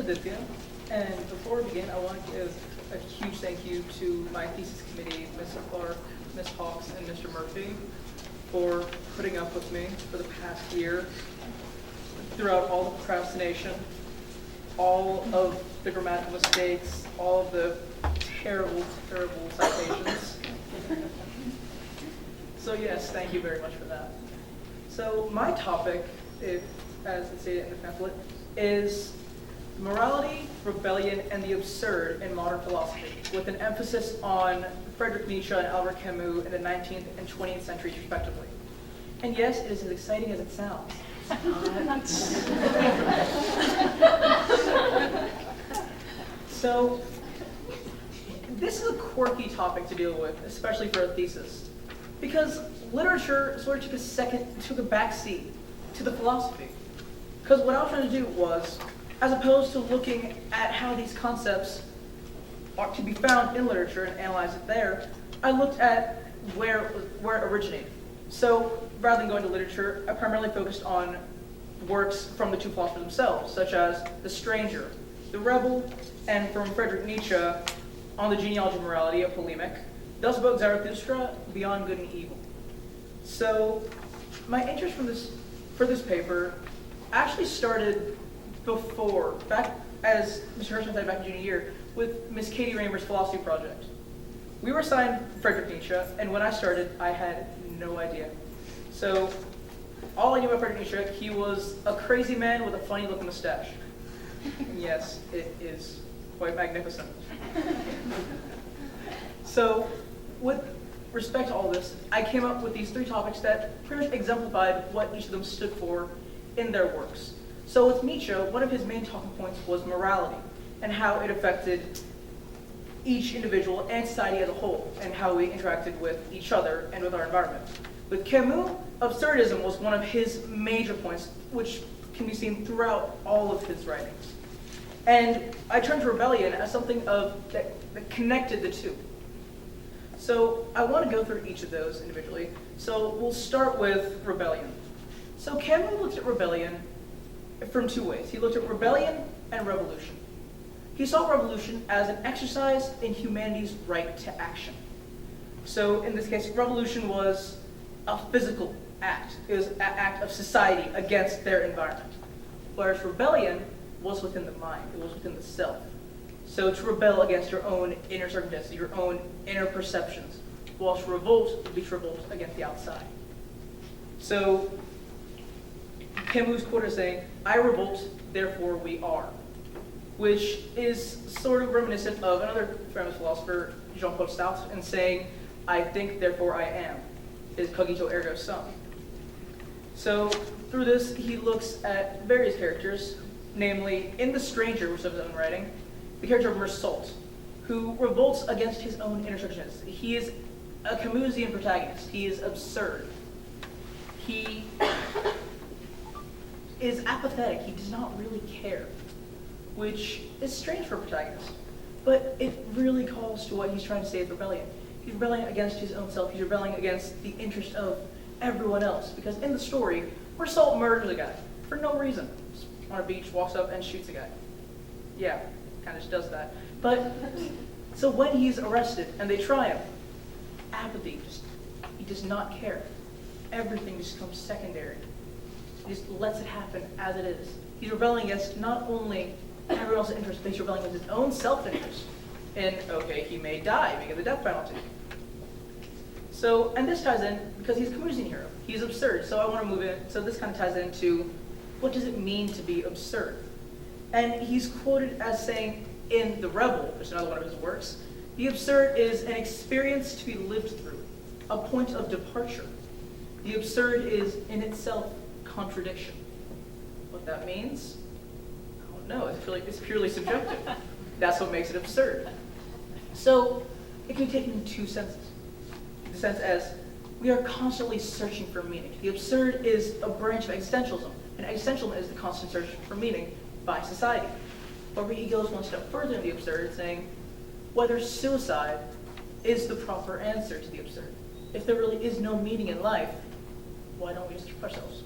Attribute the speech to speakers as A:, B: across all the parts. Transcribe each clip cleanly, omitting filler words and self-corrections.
A: Aditya, and before we begin, I want to give a huge thank you to my thesis committee, Ms. Clark, Ms. Hawks, and Mr. Murphy, for putting up with me for the past year throughout all the procrastination, all of the grammatical mistakes, all of the terrible, terrible citations. So yes, thank you very much for that. So my topic, as it's stated in the pamphlet, is morality, rebellion, and the absurd in modern philosophy, with an emphasis on Friedrich Nietzsche and Albert Camus in the 19th and 20th centuries, respectively. And yes, it is as exciting as it sounds. So, this is a quirky topic to deal with, especially for a thesis, because literature sort of took a backseat to the philosophy. Because what I was trying to do was, as opposed to looking at how these concepts are to be found in literature and analyze it there, I looked at where it originated. So rather than going to literature, I primarily focused on works from the two philosophers themselves, such as The Stranger, The Rebel, and from Friedrich Nietzsche on the genealogy of morality, a polemic, thus about Zarathustra, Beyond Good and Evil. So my interest for this paper actually started before, back as Mr. Hirschman said back in junior year, with Miss Katie Raymer's philosophy project. We were assigned Friedrich Nietzsche, and when I started, I had no idea. So all I knew about Friedrich Nietzsche, he was a crazy man with a funny looking mustache. And yes, it is quite magnificent. So with respect to all this, I came up with these three topics that pretty much exemplified what each of them stood for in their works. So with Nietzsche, one of his main talking points was morality and how it affected each individual and society as a whole, and how we interacted with each other and with our environment. With Camus, absurdism was one of his major points, which can be seen throughout all of his writings. And I turned to rebellion as something that connected the two. So I want to go through each of those individually. So we'll start with rebellion. So Camus looked at rebellion from two ways. He looked at rebellion and revolution. He saw revolution as an exercise in humanity's right to action. So in this case, revolution was a physical act. It was an act of society against their environment. Whereas rebellion was within the mind. It was within the self. So to rebel against your own inner circumstances, your own inner perceptions, whilst revolt would be to revolt against the outside. So Camus' quote is saying, "I revolt, therefore we are," which is sort of reminiscent of another famous philosopher, Jean-Paul Sartre, in saying, "I think, therefore I am," is cogito ergo sum. So through this, he looks at various characters, namely, in The Stranger, which is his own writing, the character of Mersault, who revolts against his own inner circumstances. He is a Camusian protagonist. He is absurd. He is apathetic. He does not really care, which is strange for a protagonist. But it really calls to what he's trying to say is rebellion. He's rebelling against his own self. He's rebelling against the interest of everyone else. Because in the story, Mersault murders a guy for no reason. Just on a beach, walks up and shoots a guy. Yeah, kind of just does that. But, so when he's arrested and they try him, apathy, he does not care. Everything just becomes secondary. He just lets it happen as it is. He's rebelling against not only everyone else's interest, but he's rebelling against his own self-interest. And, okay, he may die because of the death penalty. So, and this ties in because he's a Camusian hero. He's absurd, so I want to move in. So this kind of ties into what does it mean to be absurd? And he's quoted as saying in The Rebel, which is another one of his works, the absurd is an experience to be lived through, a point of departure. The absurd is in itself contradiction. What that means? I don't know. It's purely subjective. That's what makes it absurd. So it can be taken in two senses. The sense as we are constantly searching for meaning. The absurd is a branch of existentialism, and existentialism is the constant search for meaning by society. However, he goes one step further in the absurd, saying whether suicide is the proper answer to the absurd. If there really is no meaning in life, why don't we just keep ourselves?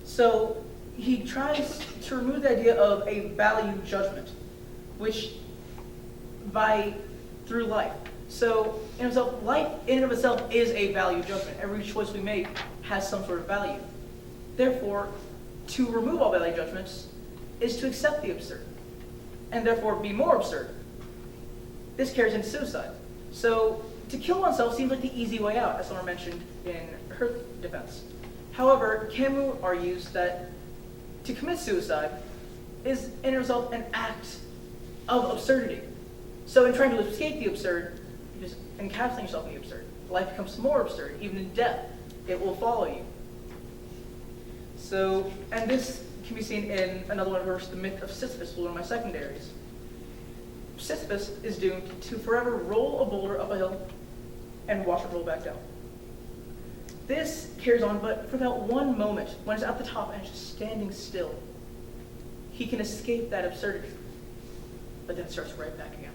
A: So he tries to remove the idea of a value judgment, which through life. So in himself, life in and of itself is a value judgment. Every choice we make has some sort of value. Therefore, to remove all value judgments is to accept the absurd, and therefore be more absurd. This carries into suicide. So to kill oneself seems like the easy way out, as someone mentioned in her defense. However, Camus argues that to commit suicide is in itself an act of absurdity. So in trying to escape the absurd, you just encapsulate yourself in the absurd. Life becomes more absurd. Even in death, it will follow you. So, and this can be seen in another one of hers, The Myth of Sisyphus, one of my secondaries. Sisyphus is doomed to forever roll a boulder up a hill and watch it roll back down. This carries on, but for that one moment, when it's at the top and it's just standing still, he can escape that absurdity, but then it starts right back again.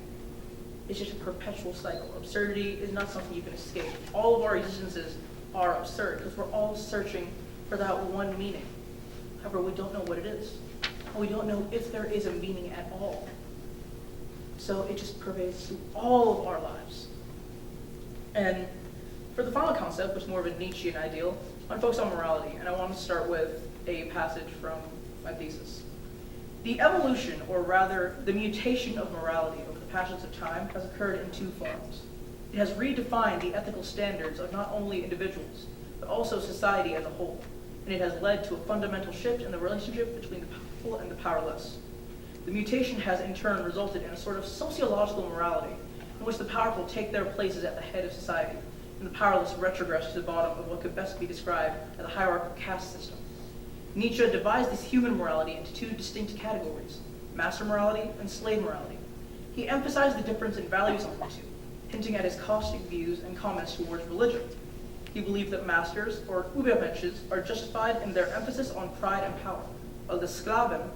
A: It's just a perpetual cycle. Absurdity is not something you can escape. All of our existences are absurd because we're all searching for that one meaning. However, we don't know what it is. We don't know if there is a meaning at all. So it just pervades through all of our lives. And for the final concept, which is more of a Nietzschean ideal, I want to focus on morality, and I want to start with a passage from my thesis. The evolution, or rather the mutation of morality over the passage of time, has occurred in two forms. It has redefined the ethical standards of not only individuals, but also society as a whole, and it has led to a fundamental shift in the relationship between the powerful and the powerless. The mutation has in turn resulted in a sort of sociological morality, in which the powerful take their places at the head of society, and the powerless retrogress to the bottom of what could best be described as a hierarchical caste system. Nietzsche divides this human morality into two distinct categories, master morality and slave morality. He emphasized the difference in values on the two, hinting at his caustic views and comments towards religion. He believed that masters, or Übermenschen, are justified in their emphasis on pride and power, while the Sklaven,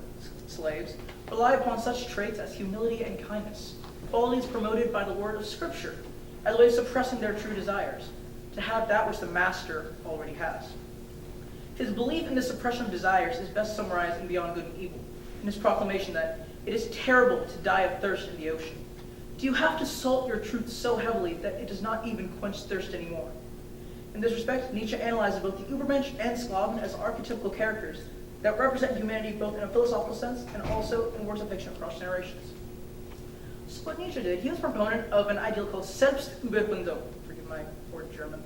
A: slaves, rely upon such traits as humility and kindness, qualities promoted by the word of Scripture, as a way of suppressing their true desires, to have that which the master already has. His belief in the suppression of desires is best summarized in Beyond Good and Evil, in his proclamation that it is terrible to die of thirst in the ocean. Do you have to salt your truth so heavily that it does not even quench thirst anymore? In this respect, Nietzsche analyzes both the Übermensch and Sklaven as archetypical characters that represent humanity both in a philosophical sense and also in works of fiction across generations. So what Nietzsche did, he was a proponent of an ideal called Selbstüberwindung, forgive my poor German.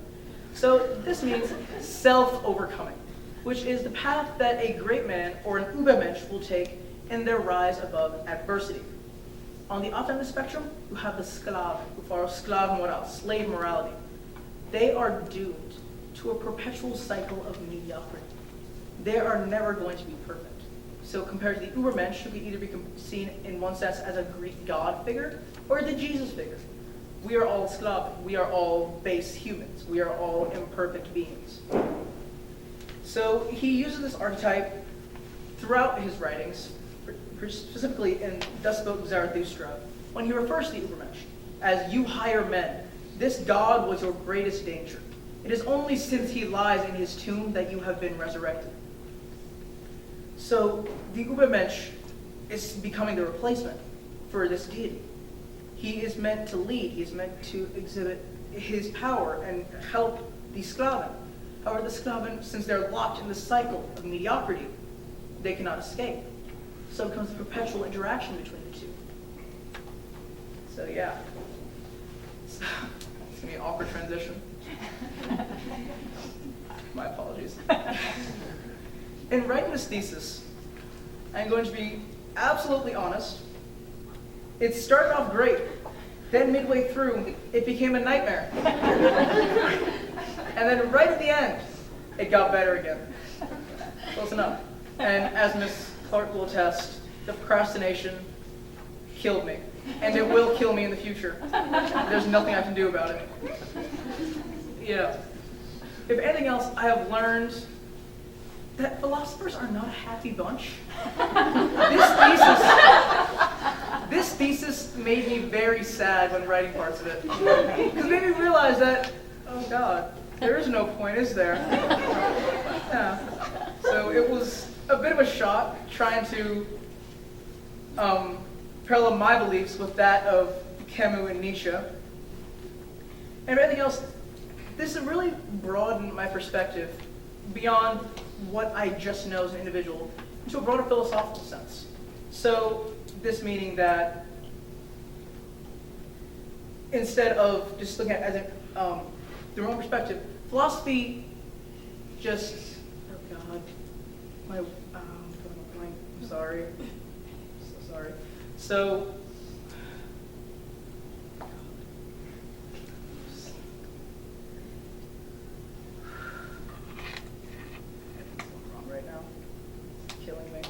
A: So this means self-overcoming, which is the path that a great man or an Übermensch will take in their rise above adversity. On the opposite end of the spectrum, you have the Sklaven, who follow Sklavenmoral, slave morality. They are doomed to a perpetual cycle of mediocrity. They are never going to be perfect. So compared to the Übermensch, who can either be seen in one sense as a Greek god figure or the Jesus figure. We are all Sklaven. We are all base humans. We are all imperfect beings. So he uses this archetype throughout his writings, specifically in Thus Spoke Zarathustra, when he refers to the Übermensch as you higher men. This god was your greatest danger. It is only since he lies in his tomb that you have been resurrected. So the Übermensch is becoming the replacement for this deity. He is meant to lead. He is meant to exhibit his power and help the Sklaven. However, the Sklaven, since they're locked in the cycle of mediocrity, they cannot escape. So it becomes a perpetual interaction between the two. So yeah, it's gonna be an awkward transition. My apologies. In writing this thesis, I'm going to be absolutely honest. It started off great. Then midway through, it became a nightmare. And then right at the end, it got better again. Close enough. And as Miss Clark will attest, the procrastination killed me. And it will kill me in the future. There's nothing I can do about it. Yeah. If anything else, I have learned that philosophers are not a happy bunch. This thesis made me very sad when writing parts of it. Because it made me realize that, oh God, there is no point, is there? Yeah. So it was a bit of a shot trying to parallel my beliefs with that of Camus and Nietzsche. And if anything else, this has really broadened my perspective beyond what I just know as an individual into a broader philosophical sense. So this meaning that instead of just looking at it as through my own perspective, philosophy just, oh God, I'm sorry. So sorry. So, wrong right now. It's killing me.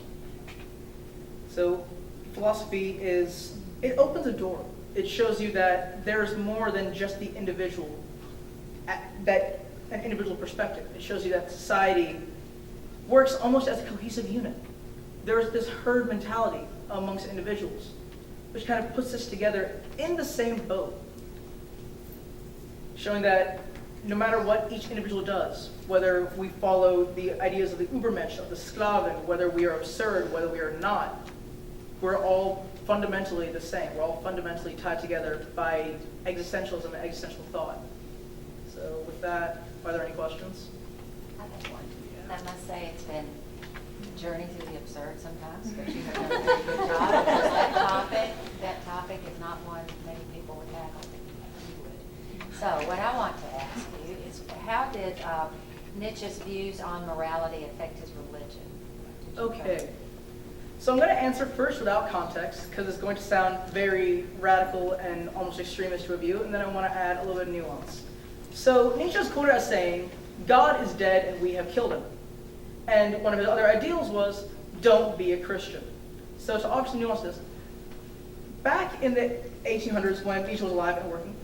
A: So, philosophy it opens a door. It shows you that there's more than just the individual, an individual perspective. It shows you that society works almost as a cohesive unit. There's this herd mentality amongst individuals, which kind of puts us together in the same boat, showing that no matter what each individual does, whether we follow the ideas of the Übermensch, of the Sklaven, whether we are absurd, whether we are not, we're all fundamentally the same. We're all fundamentally tied together by existentialism and existential thought. So with that, are there any questions?
B: I have one. I must say it's been a journey through the absurd sometimes, but you have done a very good job. Because that topic is not one many people would tackle. You would. So what I want to ask you is, how did Nietzsche's views on morality affect his religion?
A: Okay. So I'm going to answer first without context, because it's going to sound very radical and almost extremist to a view, and then I want to add a little bit of nuance. So Nietzsche is quoted as saying, God is dead and we have killed him. And one of his other ideals was, don't be a Christian. So to obviously nuance this, back in the 1800s when Nietzsche was alive and working,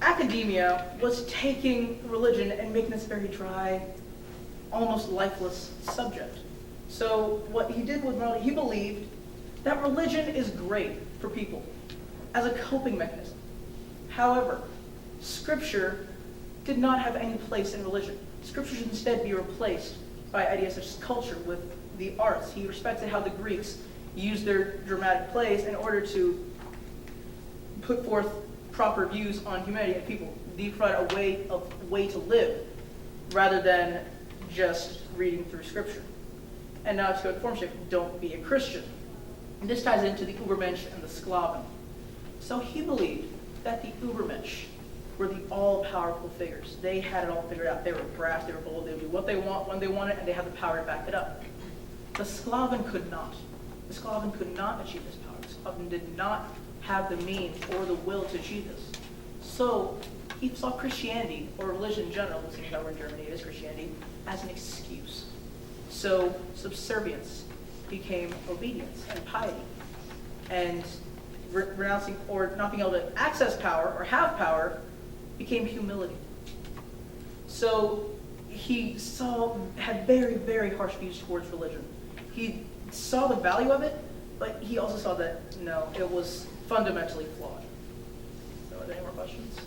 A: academia was taking religion and making this very dry, almost lifeless subject. So what he did with morality, he believed that religion is great for people as a coping mechanism. However, Scripture did not have any place in religion. Scripture should instead be replaced by ideas such as culture with the arts. He respected how the Greeks used their dramatic plays in order to put forth proper views on humanity and people. They provide a way to live rather than just reading through Scripture. And now to go to form shape, don't be a Christian. And this ties into the Übermensch and the Sklaven. So he believed that the Übermensch were the all-powerful figures. They had it all figured out. They were brash, they were bold, they would do what they want when they wanted, and they had the power to back it up. The Sklaven could not. The Sklaven could not achieve this power. The Sklaven did not have the means or the will to achieve this. So he saw Christianity, or religion in general, seeing that we're in Germany, it is Christianity, as an excuse. So subservience became obedience and piety. And renouncing or not being able to access power or have power became humility. So he had very, very harsh views towards religion. He saw the value of it, but he also saw that, no, it was fundamentally flawed. So are there any more questions?